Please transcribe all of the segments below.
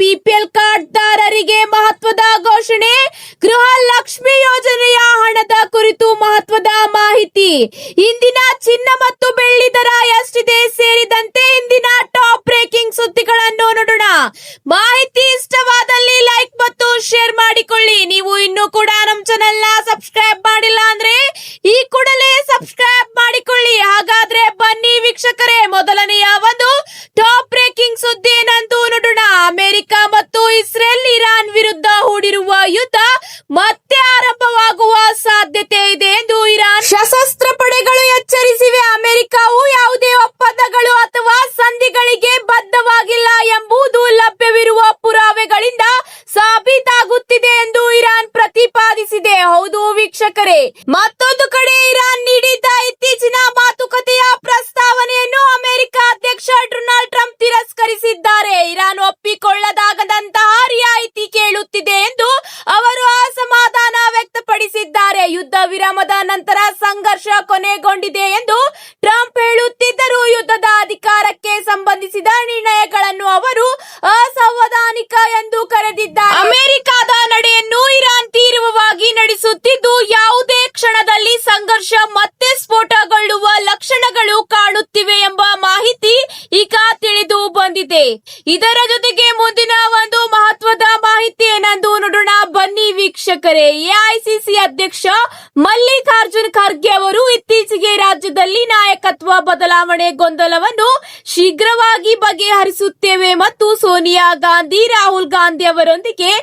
BPL ಕಾರ್ಡ್ದಾರರಿಗೆ ಮಹತ್ವದ ಘೋಷಣೆ. ಗೃಹ ಲಕ್ಷ್ಮಿ ಯೋಜನೆಯ ಹಣದ ಕುರಿತು ಮಹತ್ವದ ಮಾಹಿತಿ. ಇಂದಿನ ಚಿನ್ನ ಮತ್ತು ಬೆಳ್ಳಿ ದರ ಎಷ್ಟಿದೆ ಸೇರಿದಂತೆ ಇಂದಿನ ಟಾಪ್ ಬ್ರೇಕಿಂಗ್ ಸುದ್ದಿಗಳನ್ನು ನೋಡೋಣ. ಮಾಹಿತಿ ಇಷ್ಟವಾದಲ್ಲಿ ಲೈಕ್ ಮತ್ತು ಶೇರ್ ಮಾಡಿಕೊಳ್ಳಿ. ನೀವು ಇನ್ನೂ ಕೂಡ ನಮ್ಮ ಚಾನೆಲ್ ನ ಸಬ್ಸ್ಕ್ರೈಬ್ ಮಾಡಿಲ್ಲ ಅಂದ್ರೆ ಈ ಕೂಡಲೇ ಸಬ್ಸ್ಕ್ರೈಬ್ ಮಾಡಿಕೊಳ್ಳಿ. ಹಾಗಾದ್ರೆ ಬನ್ನಿ ವೀಕ್ಷಕರೇ, ಮೊದಲನೆಯ ಒಂದು ಟಾಪ್ ಬ್ರೇಕಿಂಗ್ ಸುದ್ದಿ ಏನಂತೂ ನೋಡೋಣ. ಅಮೆರಿಕ ಮತ್ತು ಇಸ್ರೇಲ್ ಇರಾನ್ ವಿರುದ್ಧ ಹೂಡಿರುವ ಯುದ್ಧ ಮತ್ತೆ ಆರಂಭವಾಗುವ ಸಾಧ್ಯತೆ ಇದೆ ಎಂದು ಇರಾನ್ ಸಶಸ್ತ್ರ ಪಡೆಗಳು ಎಚ್ಚರಿಸಿವೆ. ಅಮೆರಿಕವು ಯಾವುದೇ ಒಪ್ಪಂದಗಳು ಅಥವಾ ಸಂಧಿಗಳಿಗೆ ಬದ್ಧವಾಗಿಲ್ಲ ಎಂಬುದು ಲಭ್ಯವಿರುವ ಪುರಾವೆಗಳಿಂದ ಸಾಬೀತಾಗುತ್ತಿದೆ ಎಂದು ಇರಾನ್ ಪ್ರತಿಪಾದಿಸಿದೆ. ಹೌದು ವೀಕ್ಷಕರೇ, ಮತ್ತೊಂದು ಕಡೆ ಇರಾನ್ ನೀಡಿದ್ದ ಇತ್ತೀಚಿನ ಮಾತುಕತೆಯ ಪ್ರಸ್ತಾವನೆಯನ್ನು ಅಮೆರಿಕ ಅಧ್ಯಕ್ಷ ಡೊನಾಲ್ಡ್ ಟ್ರಂಪ್ ತಿರಸ್ಕರಿಸಿದ್ದಾರೆ. ಇರಾನ್ ಒಪ್ಪಿಕೊಳ್ಳದಾಗದಂತಹ ರಿಯಾಯಿತಿ ಕೇಳುತ್ತಿದೆ ಎಂದು ಅವರು ಅಸಮಾಧಾನ ವ್ಯಕ್ತಪಡಿಸಿದ್ದಾರೆ. ಯುದ್ಧ ವಿರಾಮದ ನಂತರ ಸಂಘರ್ಷ ಕೊನೆಗೊಂಡಿದೆ ಎಂದು ಟ್ರಂಪ್ ಹೇಳುತ್ತಿದ್ದರು. ಯುದ್ಧದ ಅಧಿಕಾರಕ್ಕೆ ಸಂಬಂಧಿಸಿದ ನಿರ್ಣಯಗಳನ್ನು ಅವರು ಅಸಂವಿಧಾನಿಕ ಎಂದು ಕರೆದಿದ್ದಾರೆ. ಅಮೆರಿಕದ ನಡೆಯನ್ನು ಇರಾನ್ ತೀವ್ರವಾಗಿ ನಡೆಸುತ್ತಿದ್ದು, ಯಾವುದೇ ಕ್ಷಣದಲ್ಲಿ ಸಂಘರ್ಷ ಮತ್ತೆ ಸ್ಫೋಟಗೊಳ್ಳುವ ಲಕ್ಷಣಗಳು ಕಾಣುತ್ತಿವೆ ಎಂಬ ಮಾಹಿತಿ ಈಗ ತಿಳಿದು ಬಂದಿದೆ. ಇದರ ಜೊತೆಗೆ ಮುಂದಿನ ಒಂದು ಮಹತ್ವದ ಮಾಹಿತಿ ಏನೆಂದು ನೋಡೋಣ ಬನ್ನಿ ವೀಕ್ಷಕರೇ. ಎಐಸಿಸಿ ಅಧ್ಯಕ್ಷ ಮಲ್ಲಿಕಾರ್ಜುನ್ ಖರ್ಗೆ ಅವರು ಇತ್ತೀಚೆಗೆ ರಾಜ್ಯದಲ್ಲಿ ನಾಯಕತ್ವ ಬದಲಾವಣೆ ಗೊಂದಲವನ್ನು ಶೀಘ್ರವಾಗಿ ಬಗೆಹರಿಸುತ್ತೇವೆ ಮತ್ತು ಸೋನಿಯಾ ಗಾಂಧಿ, ರಾಹುಲ್ ಗಾಂಧಿ ಅವರೊಂದಿಗೆ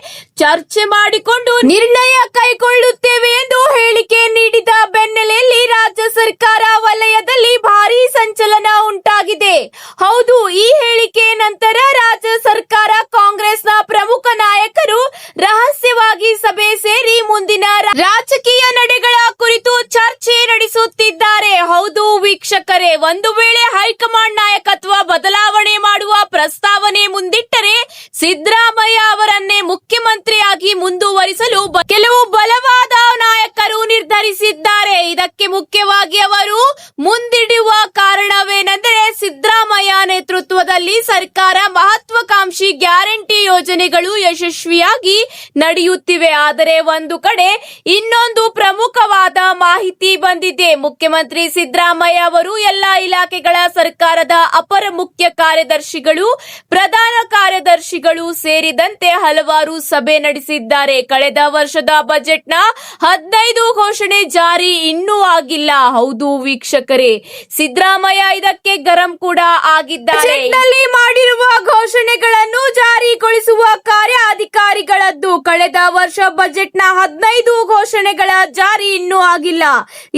ಚರ್ಚೆ ಮಾಡಿಕೊಂಡು ನಿರ್ಣಯ ಕೈಗೊಳ್ಳುತ್ತೇವೆ ಎಂದು ಹೇಳಿಕೆ ನೀಡಿದ ಬೆನ್ನಲೆಯಲ್ಲಿ ರಾಜ್ಯ ಸರ್ಕಾರ ವಲಯದಲ್ಲಿ ಭಾರೀ ಸಂಚಲನ ಉಂಟಾಗಿದೆ. ಹೌದು, ಈ ಹೇಳಿಕೆ ನಂತರ ರಾಜ್ಯ ಸರ್ಕಾರ ಕಾಂಗ್ರೆಸ್ನ ಪ್ರಮುಖ ನಾಯಕರು ರಹಸ್ಯವಾಗಿ ಸಭೆ ಸೇರಿ ಮುಂದಿನ ರಾಜಕೀಯ ನಡೆಗಳ ಕುರಿತು ಚರ್ಚೆ ನಡೆಸುತ್ತಿದ್ದಾರೆ. ಹೌದು ವೀಕ್ಷಕರೇ, ಒಂದು ವೇಳೆ ಹೈಕಮಾಂಡ್ ನಾಯಕತ್ವ ಬದಲಾವಣೆ ಮಾಡುವ ಪ್ರಸ್ತಾವನೆ ಮುಂದಿಟ್ಟರೆ ಸಿದ್ದರಾಮಯ್ಯ ಅವರನ್ನೇ ಮುಖ್ಯಮಂತ್ರಿಯಾಗಿ ಮುಂದುವರಿಸಲು ಕೆಲವು ಬಲವಾದ ನಾಯಕರು ನಿರ್ಧರಿಸಿದ್ದಾರೆ. ಇದಕ್ಕೆ ಮುಖ್ಯವಾಗಿ ಅವರು ಮುಂದಿಡುವ ಕಾರಣವೇನೆಂದರೆ ಸಿದ್ದರಾಮಯ್ಯ ನೇತೃತ್ವದಲ್ಲಿ ಸರ್ಕಾರ ಮಹತ್ವಾಕಾಂಕ್ಷಿ ಗ್ಯಾರಂಟಿ ಯೋಜನೆಗಳು ಯಶಸ್ವಿಯಾಗಿ ನಡೆಯುತ್ತಿವೆ. ಆದರೆ ಒಂದು ಕಡೆ ಇನ್ನೊಂದು ಪ್ರಮುಖವಾದ ಮಾಹಿತಿ ಬಂದಿದೆ. ಮುಖ್ಯಮಂತ್ರಿ ಸಿದ್ದರಾಮಯ್ಯ ಅವರು ಎಲ್ಲಾ ಇಲಾಖೆಗಳ ಸರ್ಕಾರದ ಅಪರ ಮುಖ್ಯ ಕಾರ್ಯದರ್ಶಿಗಳು, ಪ್ರಧಾನ ಕಾರ್ಯದರ್ಶಿಗಳು ಸೇರಿದಂತೆ ಹಲವಾರು ಸಭೆ ನಡೆಸಿದ್ದಾರೆ. ಕಳೆದ ವರ್ಷದ ಬಜೆಟ್ನ 15 ಘೋಷಣೆ ಜಾರಿ ಇನ್ನೂ ಆಗಿಲ್ಲ. ಹೌದು ವೀಕ್ಷಕರೇ, ಸಿದ್ದರಾಮಯ್ಯ ಇದಕ್ಕೆ ಗರಂ ಕೂಡ ಆಗಿದ್ದಾರೆ. ಬಜೆಟ್ನಲ್ಲಿ ಮಾಡಿರುವ ಘೋಷಣೆಗಳನ್ನು ಜಾರಿಗೊಳಿಸುವ ಕಾರ್ಯ ಅಧಿಕಾರಿಗಳದ್ದು. ಕಳೆದ ವರ್ಷ ಬಜೆಟ್ನ 15 ಘೋಷಣೆಗಳ ಜಾರಿ ಇನ್ನೂ ಆಗಿಲ್ಲ.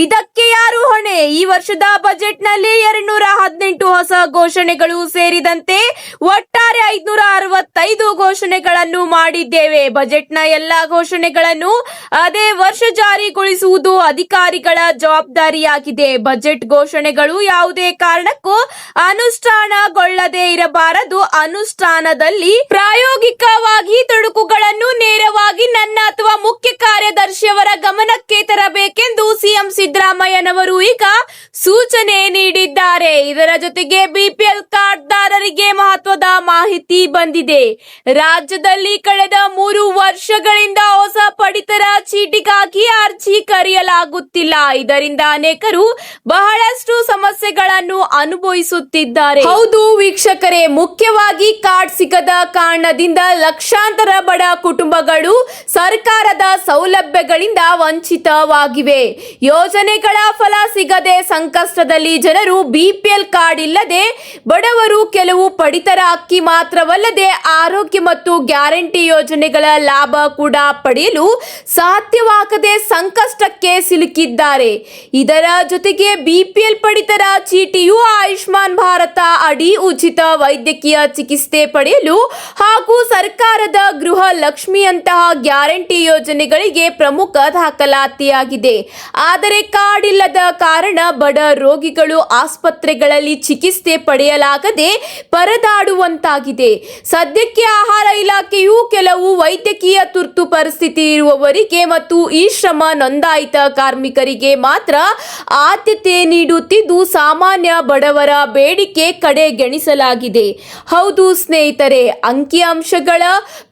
ಇದಕ್ಕೆ ಯಾರು ಹೊಣೆ? ಈ ವರ್ಷದ ಬಜೆಟ್ನಲ್ಲಿ 218 ಹೊಸ ಘೋಷಣೆಗಳು ಸೇರಿದಂತೆ ಒಟ್ಟಾರೆ 565 ಘೋಷಣೆಗಳನ್ನು ಮಾಡಿದ್ದೇವೆ. ಬಜೆಟ್ನ ಎಲ್ಲಾ ಘೋಷಣೆಗಳನ್ನು ಅದೇ ವರ್ಷ ಜಾರಿಗೊಳಿಸುವುದು ಅಧಿಕಾರಿಗಳ ಜವಾಬ್ದಾರಿಯಾಗಿದೆ. ಬಜೆಟ್ ಘೋಷಣೆಗಳು ಯಾವುದೇ ಕಾರಣಕ್ಕೂ ಅನುಷ್ಠಾನಗೊಳ್ಳದೇ ಇರಬಾರದು. ಅನುಷ್ಠಾನದಲ್ಲಿ ಪ್ರಾಯೋಗಿಕವಾಗಿ ತೊಡಕುಗಳನ್ನು ನೇರವಾಗಿ ನನ್ನ ಅಥವಾ ಮುಖ್ಯ ಕಾರ್ಯದರ್ಶಿಯವರ ಗಮನಕ್ಕೆ ತರಬೇಕೆಂದು ಸಿಎಂ ಸಿದ್ದರಾಮಯ್ಯನವರು ಈಗ ಸೂಚನೆ ನೀಡಿದ್ದಾರೆ. ಇದರ ಜೊತೆಗೆ ಬಿಪಿಎಲ್ ಕಾರ್ಡ್ದಾರರಿಗೆ ಮಹತ್ವದ ಮಾಹಿತಿ ಬಂದಿದೆ. ರಾಜ್ಯದಲ್ಲಿ ಕಳೆದ 3 ವರ್ಷಗಳಿಂದ ಹೊಸ ಪಡಿತರ ಚೀಟಿಗಾಗಿ ಅರ್ಜಿ ಕರೆಯಲಾಗುತ್ತಿಲ್ಲ. ಇದರಿಂದ ಅನೇಕರು ಬಹಳಷ್ಟು ಸಮಸ್ಯೆಗಳನ್ನು ಅನುಭವಿಸುತ್ತಿದ್ದಾರೆ. ಹೌದು ವೀಕ್ಷಕರೇ, ಮುಖ್ಯವಾಗಿ ಕಾರ್ಡ್ ಸಿಗದ ಕಾರಣದಿಂದ ಲಕ್ಷಾಂತರ ಬಡ ಕುಟುಂಬಗಳು ಸರ್ಕಾರದ ಸೌಲಭ್ಯಗಳಿಂದ ವಂಚಿತವಾಗಿವೆ. ಯೋಜನೆಗಳ ಫಲ ಸಿಗದೆ ಸಂಕಷ್ಟದಲ್ಲಿ ಜನರು. ಬಿಪಿಎಲ್ ಕಾರ್ಡ್ ಇಲ್ಲದೆ ಬಡವರು ಕೆಲವು ಪಡಿತರ ಅಕ್ಕಿ ಮಾತ್ರವಲ್ಲದೆ ಆರೋಗ್ಯ ಮತ್ತು ಗ್ಯಾರಂಟಿ ಯೋಜನೆಗಳ ಲಾಭ ಕೂಡ ಪಡೆಯಲು ಸಾಧ್ಯವಾಗದೆ ಸಂಕಷ್ಟಕ್ಕೆ ಸಿಲುಕಿದ್ದಾರೆ. ಇದರ ಜೊತೆಗೆ ಬಿಪಿಎಲ್ ಪಡಿತರ ಚೀಟಿಯು ಆಯುಷ್ಮಾನ್ ಭಾರತ ಅಡಿ ಉಚಿತ ವೈದ್ಯಕೀಯ ಚಿಕಿತ್ಸೆ ಪಡೆಯಲು ಹಾಗೂ ಸರ್ಕಾರದ ಗೃಹ ಲಕ್ಷ್ಮಿಯಂತಹ ಗ್ಯಾರಂಟಿ ಯೋಜನೆಗಳಿಗೆ ಪ್ರಮುಖ ದಾಖಲಾತಿಯಾಗಿದೆ. ಆದರೆ ಕಾರ್ಡ್ ಇಲ್ಲದ ಕಾರಣ ಬಡ ರೋಗಿಗಳು ಆಸ್ಪತ್ರೆಗಳಲ್ಲಿ ಚಿಕಿತ್ಸೆ ಪಡೆಯಲಾಗದೆ ಪರದಾಡುವಂತಾಗಿದೆ. ಸದ್ಯಕ್ಕೆ ಆಹಾರ ಇಲಾಖೆ ಇಲಾಖೆಯು ಕೆಲವು ವೈದ್ಯಕೀಯ ತುರ್ತು ಪರಿಸ್ಥಿತಿ ಇರುವವರಿಗೆ ಮತ್ತು ಈ ಶ್ರಮ ನೋಂದಾಯಿತ ಕಾರ್ಮಿಕರಿಗೆ ಮಾತ್ರ ಆದ್ಯತೆ ನೀಡುತ್ತಿದ್ದು ಸಾಮಾನ್ಯ ಬಡವರ ಬೇಡಿಕೆ ಕಡೆಗಣಿಸಲಾಗಿದೆ. ಹೌದು ಸ್ನೇಹಿತರೆ, ಅಂಕಿಅಂಶಗಳ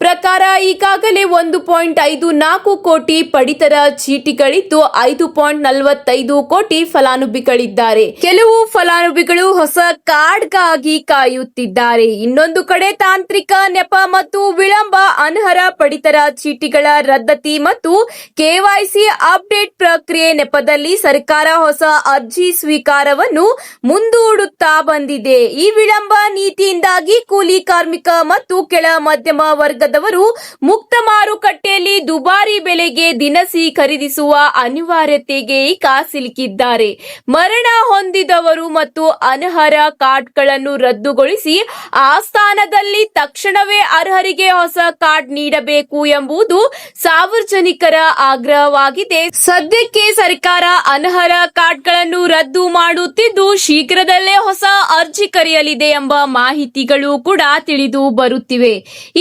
ಪ್ರಕಾರ ಈಗಾಗಲೇ 1.54 ಕೋಟಿ ಪಡಿತರ ಚೀಟಿಗಳಿದ್ದು 5.45 ಕೋಟಿ ಫಲಾನುಭವಿಗಳಿದ್ದಾರೆ. ಕೆಲವು ಫಲಾನುಭವಿಗಳು ಹೊಸ ಕಾರ್ಡ್ಗಾಗಿ ಕಾಯುತ್ತಿದ್ದಾರೆ. ಇನ್ನೊಂದು ಕಡೆ ತಾಂತ್ರಿಕ ನೆಪ ಮತ್ತು ವಿಳಂಬ ಅನರ್ಹ ಪಡಿತರ ಚೀಟಿಗಳ ರದ್ದತಿ ಮತ್ತು ಕೆವೈಸಿ ಅಪ್ಡೇಟ್ ಪ್ರಕ್ರಿಯೆ ನೆಪದಲ್ಲಿ ಸರ್ಕಾರ ಹೊಸ ಅರ್ಜಿ ಸ್ವೀಕಾರವನ್ನು ಮುಂದೂಡುತ್ತಾ ಬಂದಿದೆ. ಈ ವಿಳಂಬ ನೀತಿಯಿಂದಾಗಿ ಕೂಲಿ ಕಾರ್ಮಿಕ ಮತ್ತು ಕೆಳ ಮಧ್ಯಮ ವರ್ಗದವರು ಮುಕ್ತ ಮಾರುಕಟ್ಟೆಯಲ್ಲಿ ದುಬಾರಿ ಬೆಲೆಗೆ ದಿನಸಿ ಖರೀದಿಸುವ ಅನಿವಾರ್ಯತೆಗೆ ಈಗ ಸಿಲುಕಿದ್ದಾರೆ. ಮರಣ ಹೊಂದಿದವರು ಮತ್ತು ಅನರ್ಹರ ಕಾರ್ಡ್ಗಳನ್ನು ರದ್ದುಗೊಳಿಸಿ ಆ ಸ್ಥಾನದಲ್ಲಿ ತಕ್ಷಣವೇ ಅರ್ಹರಿಗೆ ಹೊಸ ಕಾರ್ಡ್ ನೀಡಬೇಕು ಎಂಬುದು ಸಾರ್ವಜನಿಕರ ಆಗ್ರಹವಾಗಿದೆ. ಸದ್ಯಕ್ಕೆ ಸರ್ಕಾರ ಅನರ್ಹರ ಕಾರ್ಡ್ಗಳನ್ನು ರದ್ದು ಮಾಡುತ್ತಿದ್ದು ಶೀಘ್ರದಲ್ಲೇ ಹೊಸ ಅರ್ಜಿ ಕರೆಯಲಿದೆ ಎಂಬ ಮಾಹಿತಿಗಳು ಕೂಡ ತಿಳಿದು ಬರುತ್ತಿವೆ.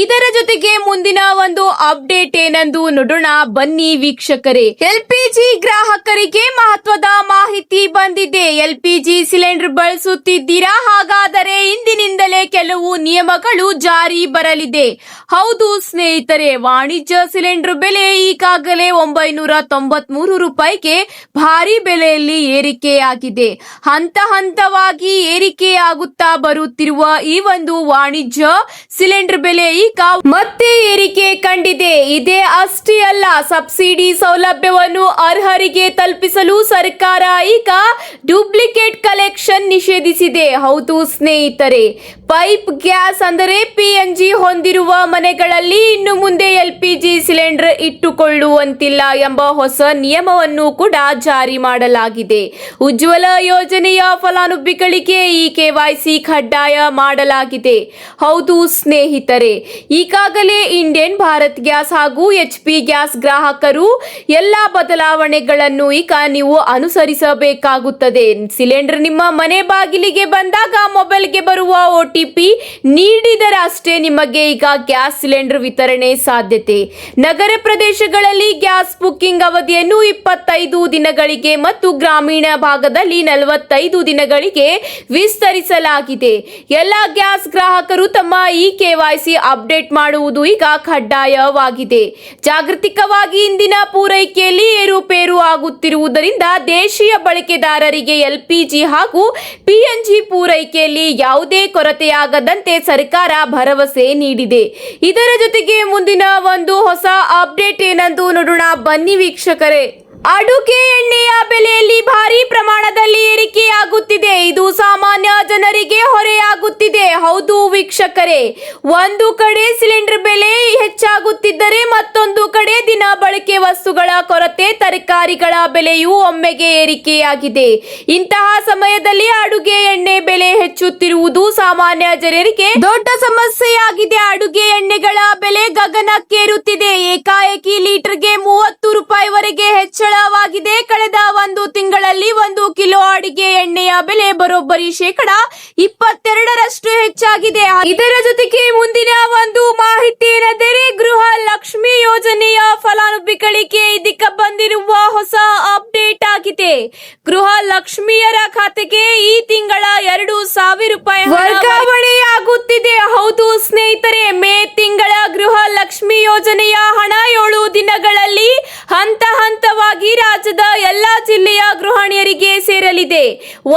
ಇದರ ಜೊತೆಗೆ ಮುಂದಿನ ಒಂದು ಅಪ್ಡೇಟ್ ಏನೆಂದು ನೋಡೋಣ ಬನ್ನಿ ವೀಕ್ಷಕರೇ. ಎಲ್ಪಿಜಿ ಗ್ರಾಹಕರಿಗೆ ಮಹತ್ವದ ಮಾಹಿತಿ ಬಂದಿದೆ. ಎಲ್ಪಿಜಿ ಸಿಲಿಂಡರ್ ಬಳಸುತ್ತಿದ್ದೀರಾ? ಹಾಗಾದರೆ ಇಂದಿನಿಂದಲೇ ಕೆಲವು ನಿಯಮಗಳು ಜಾರಿ ಬರಲಿದೆ. ಹೌದು ಸ್ನೇಹಿತರೆ, ವಾಣಿಜ್ಯ ಸಿಲಿಂಡರ್ ಬೆಲೆ ಈಗಾಗಲೇ 993 ರೂಪಾಯಿಗೆ ಭಾರಿ ಬೆಲೆಯಲ್ಲಿ ಏರಿಕೆಯಾಗಿದೆ. ಹಂತ ಹಂತವಾಗಿ ಏರಿಕೆಯಾಗುತ್ತಾ ಬರುತ್ತಿರುವ ಈ ಒಂದು ವಾಣಿಜ್ಯ ಸಿಲಿಂಡರ್ ಬೆಲೆ ಈಗ ಮತ್ತೆ ಏರಿಕೆ ಕಂಡಿದೆ. ಇದೇ ಅಷ್ಟೇ ಅಲ್ಲ, ಸಬ್ಸಿಡಿ ಸೌಲಭ್ಯವನ್ನು ಅರ್ಹರಿಗೆ ತಲುಪಿಸಲು ಸರ್ಕಾರ ಈಗ ಡೂಪ್ಲಿಕೇಟ್ ಕಲೆಕ್ಷನ್ ನಿಷೇಧಿಸಿದೆ. ಹೌದು ಸ್ನೇಹಿತರೆ, ಪೈಪ್ ಗ್ಯಾಸ್ ಅಂದರೆ ಪಿಎನ್ಜಿ ಹೊಂದಿರುವ ಮನೆಗಳಲ್ಲಿ ಇನ್ನು ಮುಂದೆ ಎಲ್ಪಿಜಿ ಸಿಲಿಂಡರ್ ಇಟ್ಟುಕೊಳ್ಳುವಂತಿಲ್ಲ ಎಂಬ ಹೊಸ ನಿಯಮವನ್ನು ಕೂಡ ಜಾರಿ ಮಾಡಲಾಗಿದೆ. ಉಜ್ವಲ ಯೋಜನೆಯ ಫಲಾನುಭವಿಗಳಿಗೆ ಈ ಕೆವೈಸಿ ಕಡ್ಡಾಯ ಮಾಡಲಾಗಿದೆ. ಹೌದು ಸ್ನೇಹಿತರೆ, ಈಗಾಗಲೇ ಇಂಡಿಯನ್, ಭಾರತ್ ಗ್ಯಾಸ್ ಹಾಗೂ ಎಚ್ಪಿ ಗ್ಯಾಸ್ ಗ್ರಾಹಕರು ಎಲ್ಲಾ ಬದಲಾವಣೆಗಳನ್ನು ಈಗ ನೀವು ಅನುಸರಿಸಬೇಕಾಗುತ್ತದೆ. ಸಿಲಿಂಡರ್ ನಿಮ್ಮ ಮನೆ ಬಾಗಿಲಿಗೆ ಬಂದಾಗ ಮೊಬೈಲ್ಗೆ ಬರುವ OTP ನೀಡಿದರಷ್ಟೇ ನಿಮಗೆ ಈಗ ಗ್ಯಾಸ್ ಸಿಲಿಂಡರ್ ವಿತರಣೆ ಸಾಧ್ಯತೆ. ನಗರ ಪ್ರದೇಶಗಳಲ್ಲಿ ಗ್ಯಾಸ್ ಬುಕ್ಕಿಂಗ್ ಅವಧಿಯನ್ನು 25 ದಿನಗಳಿಗೆ ಮತ್ತು ಗ್ರಾಮೀಣ ಭಾಗದಲ್ಲಿ 45 ದಿನಗಳಿಗೆ ವಿಸ್ತರಿಸಲಾಗಿದೆ. ಎಲ್ಲ ಗ್ಯಾಸ್ ಗ್ರಾಹಕರು ತಮ್ಮ ಈ ಕೆವೈಸಿ ಅಪ್ಡೇಟ್ ಮಾಡುವುದು ಈಗ ಕಡ್ಡಾಯವಾಗಿದೆ. ಜಾಗತಿಕವಾಗಿ ಇಂದಿನ ಪೂರೈಕೆಯಲ್ಲಿ ಏರುಪೇರು ಆಗುತ್ತಿರುವುದರಿಂದ ದೇಶೀಯ ಬಳಕೆದಾರರಿಗೆ ಎಲ್ಪಿಜಿ ಹಾಗೂ ಪಿಎನ್ಜಿ ಪೂರೈಕೆಯಲ್ಲಿ ಯಾವುದೇ ಕೊರತೆಯಾಗದಂತೆ ಸರ್ಕಾರ ಭರವಸೆ ನೀಡಿದೆ. ಇದರ ಜೊತೆಗೆ ಮುಂದಿನ ಒಂದು ಹೊಸ ಅಪ್ಡೇಟ್ ಏನೆಂದು ನೋಡೋಣ ಬನ್ನಿ ವೀಕ್ಷಕರೇ. ಅಡುಗೆ ಎಣ್ಣೆಯ ಬೆಲೆಯಲ್ಲಿ ಭಾರಿ ಪ್ರಮಾಣದಲ್ಲಿ ಏರಿಕೆಯಾಗುತ್ತಿದೆ. ಇದು ಸಾಮಾನ್ಯ ಜನರಿಗೆ ಹೊರೆಯಾಗುತ್ತಿದೆ. ಹೌದು ವೀಕ್ಷಕರೇ, ಒಂದು ಕಡೆ ಸಿಲಿಂಡರ್ ಬೆಲೆ ಹೆಚ್ಚಾಗುತ್ತಿದ್ದರೆ ಮತ್ತೊಂದು ಕಡೆ ದಿನ ಬಳಕೆ ವಸ್ತುಗಳ ಕೊರತೆ, ತರಕಾರಿಗಳ ಬೆಲೆಯೂ ಒಮ್ಮೆಗೆ ಏರಿಕೆಯಾಗಿದೆ. ಇಂತಹ ಸಮಯದಲ್ಲಿ ಅಡುಗೆ ಎಣ್ಣೆ ಬೆಲೆ ಹೆಚ್ಚುತ್ತಿರುವುದು ಸಾಮಾನ್ಯ ಜನರಿಗೆ ದೊಡ್ಡ ಸಮಸ್ಯೆಯಾಗಿದೆ. ಅಡುಗೆ ಎಣ್ಣೆಗಳ ಬೆಲೆ ಗಗನಕ್ಕೇರುತ್ತಿದೆ. ಏಕಾಏಕಿ ಲೀಟರ್ಗೆ 30 ರೂಪಾಯಿವರೆಗೆ ಹೆಚ್ಚಳವಾಗಿದೆ. ಕಳೆದ ಒಂದು ತಿಂಗಳಲ್ಲಿ 1 ಕಿಲೋ ಅಡುಗೆ ಎಣ್ಣೆಯ ಬೆಲೆ ಬರೋಬ್ಬರಿ 22% ಹೆಚ್ಚಾಗಿದೆ. ಇದರ ಜೊತೆಗೆ ಮುಂದಿನ ಒಂದು ಮಾಹಿತಿ ಏನೆಂದರೆ ಗೃಹ ಲಕ್ಷ್ಮಿ ಯೋಜನೆಯ ಫಲಾನುಭವಿಗಳಿಗೆ ಇದಕ್ಕೆ ಬಂದಿರುವ ಹೊಸ ಅಪ್ಡೇಟ್ ಆಗಿದೆ. ಗೃಹ ಲಕ್ಷ್ಮಿಯರ ಖಾತೆಗೆ ಈ ತಿಂಗಳ 2,000 ರೂಪಾಯಿ ವರ್ಗಾವಣೆಯಾಗುತ್ತಿದೆ. ಹೌದು ಸ್ನೇಹಿತರೆ, ಮೇ ತಿಂಗಳ ಗೃಹ ಲಕ್ಷ್ಮಿ ಯೋಜನೆಯ ಹಣ 7 ದಿನಗಳಲ್ಲಿ ಹಂತ ಹಂತವಾಗಿ ರಾಜ್ಯದ ಎಲ್ಲಾ ಜಿಲ್ಲೆಯ ಗೃಹಿಣಿಯರಿಗೆ ಸೇರಲಿದೆ.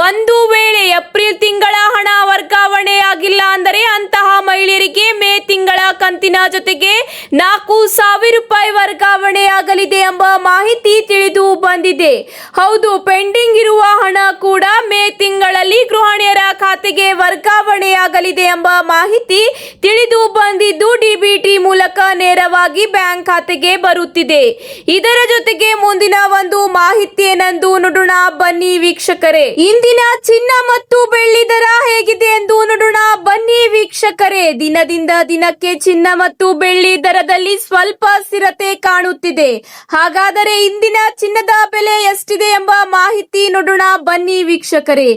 ಒಂದು ವೇಳೆ ಏಪ್ರಿಲ್ ತಿಂಗಳ ಹಣ ವರ್ಗಾವಣೆಯಾಗಿಲ್ಲ ಅಂದರೆ ಅಂತಹ ಮಹಿಳೆಯರಿಗೆ ಮೇ ತಿಂಗಳ ಕಂತಿನ ಜೊತೆಗೆ 4,000 ರೂಪಾಯಿ ವರ್ಗಾವಣೆಯಾಗಲಿದೆ ಎಂಬ ಮಾಹಿತಿ ತಿಳಿದು ಬಂದಿದೆ. ಹೌದು, ಪೆಂಡಿಂಗ್ ಇರುವ ಹಣ ಕೂಡ ಮೇ ತಿಂಗಳಲ್ಲಿ ಗೃಹಿಣಿಯರ ಖಾತೆಗೆ ವರ್ಗಾವಣೆಯಾಗಲಿದೆ ಎಂಬ ಮಾಹಿತಿ ತಿಳಿದು ಬಂದಿದ್ದು ಡಿಬಿಟಿ ಮೂಲಕ ನೇರವಾಗಿ ಬ್ಯಾಂಕ್ ಖಾತೆಗೆ ಬರುತ್ತಿದೆ. ಇದರ ಜೊತೆಗೆ ಮುಂದಿನ ಒಂದು ಮಾಹಿತಿ ಏನೆಂದು ನೋಡೋಣ ಬನ್ನಿ ವೀಕ್ಷಕರೇ. ಇಂದಿನ ಚಿನ್ನ ಮತ್ತು ಬೆಳ್ಳಿ ದರ ಹೇಗಿದೆ ಎಂದು ನೋಡೋಣ ಬನ್ನಿ ವೀಕ್ಷಕರೇ. ದಿನದಿಂದ ದಿನಕ್ಕೆ ಚಿನ್ನ ಮತ್ತು ಬೆಳ್ಳಿ ದರದಲ್ಲಿ ಸ್ವಲ್ಪ ಸ್ಥಿರತೆ ಕಾಣುತ್ತಿದೆ. ಹಾಗಾದರೆ ಇಂದಿನ ಚಿನ್ನದ ಬೆಲೆ ಎಷ್ಟಿದೆ ಎಂಬ ಮಾಹಿತಿ ನೋಡೋಣ ಬನ್ನಿ ವೀಕ್ಷಕರೇ.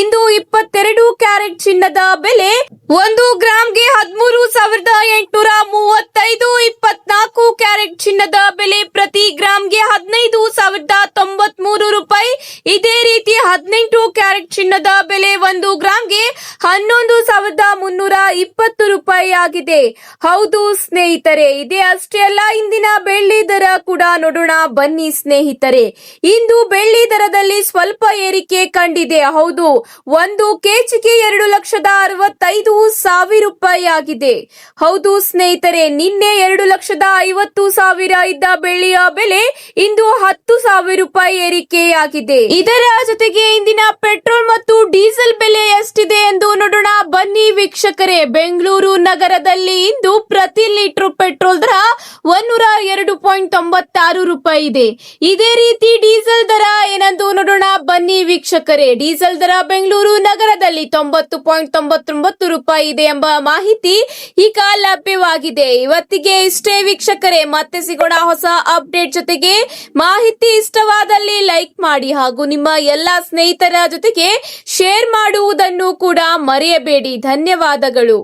ಇಂದು 22 ಕ್ಯಾರೆಟ್ ಚಿನ್ನದ ಬೆಲೆ 1 ಗ್ರಾಂಗೆ 13,835 ಚಿನ್ನದ ಬೆಲೆ 1 ಗ್ರಾಂಗೆ 11,320 ರೂಪಾಯಿ ಆಗಿದೆ. ಹೌದು ಸ್ನೇಹಿತರೆ, ಇದೇ ಅಷ್ಟೇ ಅಲ್ಲ, ಇಂದಿನ ಬೆಳ್ಳಿ ದರ ಕೂಡ ನೋಡೋಣ ಬನ್ನಿ ಸ್ನೇಹಿತರೆ. ಇಂದು ಬೆಳ್ಳಿ ದರದಲ್ಲಿ ಸ್ವಲ್ಪ ಏರಿಕೆ ಕಂಡಿದೆ. ಹೌದು, 1 ಕೆಜಿಗೆ 2,65,000 ರೂಪಾಯಿ ಆಗಿದೆ. ಹೌದು ಸ್ನೇಹಿತರೆ, ನಿನ್ನೆ 2,50,000 ಇದ್ದ ಬೆಳ್ಳಿಯ ಬೆಲೆ ಇಂದು 10,000 ರೂಪಾಯಿ ಏರಿಕೆಯಾಗಿದೆ. ಇದರ ಜೊತೆಗೆ ಇಂದಿನ ಪೆಟ್ರೋಲ್ ಮತ್ತು ಡೀಸೆಲ್ ಬೆಲೆ ಎಷ್ಟಿದೆ ಎಂದು ನೋಡೋಣ ಬನ್ನಿ ವೀಕ್ಷಕರೇ. ಬೆಂಗಳೂರು ನಗರದಲ್ಲಿ ಇಂದು ಪ್ರತಿ ಲೀಟರ್ ಪೆಟ್ರೋಲ್ ದರ 102.96 ರೂಪಾಯಿ ಇದೆ. ಇದೇ ರೀತಿ ಡೀಸೆಲ್ ದರ ಏನೆಂದು ನೋಡೋಣ ಬನ್ನಿ ವೀಕ್ಷಕರೇ. ಡೀಸೆಲ್ ದರ ಬೆಂಗಳೂರು ನಗರದಲ್ಲಿ 90.99 ರೂಪಾಯಿ ಇದೆ ಎಂಬ ಮಾಹಿತಿ ಈಗ ಲಭ್ಯವಾಗಿದೆ. ಇವತ್ತಿಗೆ ಇಷ್ಟೇ ವೀಕ್ಷಕರೇ, ಮತ್ತೆ ಸಿಗೋಣ ಹೊಸ ಅಪ್ಡೇಟ್ ಜೊತೆಗೆ. ಮಾಹಿತಿ ಇಷ್ಟವಾದಲ್ಲಿ ಲೈಕ್ ಮಾಡಿ ಹಾಗೂ ನಿಮ್ಮ ಎಲ್ಲಾ ಸ್ನೇಹಿತರ ಜೊತೆಗೆ ಶೇರ್ ಮಾಡುವುದನ್ನು ಕೂಡ ಮರೆಯಬೇಡಿ. ಧನ್ಯವಾದಗಳು.